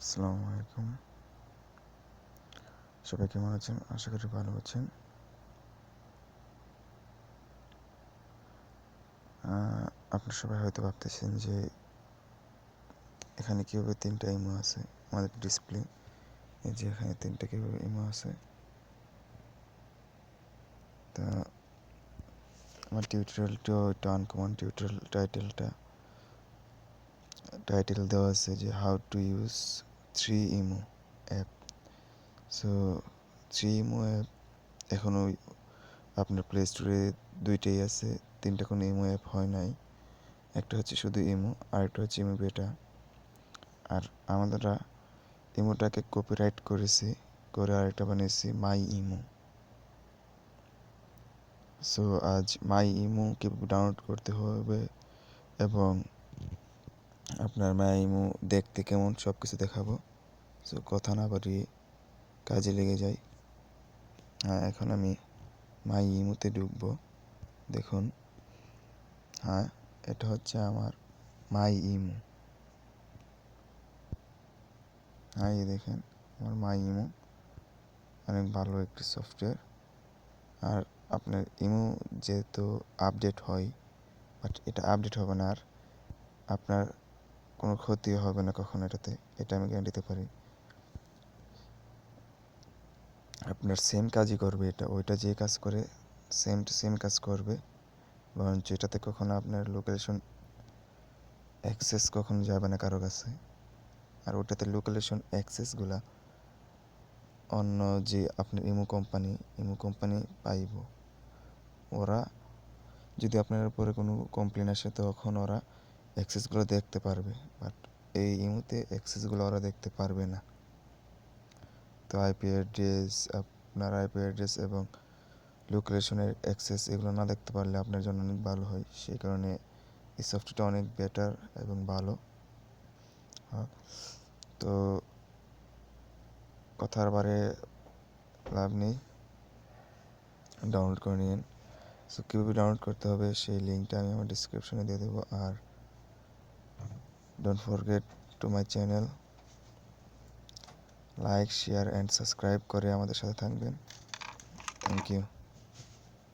আসসালামু আলাইকুম। সবাই কেমন আছেন? আশা করি ভালো আছেন। আপনারা সবাই হয়তো ভাবতেছেন যে এখানে কীভাবে 3টা ইমো আছে আমাদের ডিসপ্লে। এই যে এখানে 3টা কীভাবে ইমো আছে। তা আমার টিউটোরিয়ালটা একটা আনকমন টিউটোরিয়াল টাইটেল দেওয়া আছে যে how to use 3 imo app. So 3 imo app এখনও আপনার প্লে স্টোরে 2টাই আছে, 3টা কোনো ইমো অ্যাপ হয় নাই। একটা হচ্ছে শুধু ইমো, আরেকটা হচ্ছে ইমো বেটা। আর আমরা ইমোটাকে কপিরাইট করেছি, করে আরেকটা বানিয়েছি মাই ইমো। সো আজ মাই ইমো কীভাবে ডাউনলোড করতে হবে এবং আপনার মাই ইমো দেখতে কেমন সব কিছু দেখাবো। সো কথা না বাড়িয়ে কাজে লেগে যাই। এখন আমি মাই ইমোতে ঢুকবো। দেখুন, এটা হচ্ছে আমার মাই ইমো। এই দেখেন আমার মাই ইমো, অনেক ভালো একটি সফটওয়্যার। আর আপনার ইমো যেহেতু আপডেট হয়, বাট এটা আপডেট হবে না, আর আপনার কোনো ক্ষতিও হবে না কখনো এটাতে, এটা আমি গ্যারান্টি দিতে পারি। আপনার সেম কাজই করবে এটা, ওইটা যে কাজ করে সেম টু সেম কাজ করবে, বরঞ্চ এটাতে কখনো আপনার লোকেশন অ্যাক্সেস কখনো যাবে না কারো কাছে। আর ওটাতে লোকেশন অ্যাক্সেসগুলা অন্য যে আপনার ইমো কোম্পানি পাইব। ওরা যদি আপনার উপরে কোনো কমপ্লেন আসে তখন ওরা অ্যাক্সেসগুলো দেখতে পারবে, বাট এই ইমোতে অ্যাক্সেসগুলো ওরা দেখতে পারবে না। তো আপনার আইপি অ্যাড্রেস এবং লোকেশনের অ্যাক্সেস এগুলো না দেখতে পারলে আপনার জন্য অনেক ভালো হয়। সেই কারণে এই সফটওয়্যারটা অনেক বেটার এবং ভালো। তো কথার বারে লাভ নেই, ডাউনলোড করে নিন। সো কীভাবে ডাউনলোড করতে হবে সেই লিঙ্কটা আমি আমার ডিসক্রিপশনে দিয়ে দেবো। আর don't forget to my channel, like, share and subscribe করে আমাদের সাথে থাকবেন। Thank you.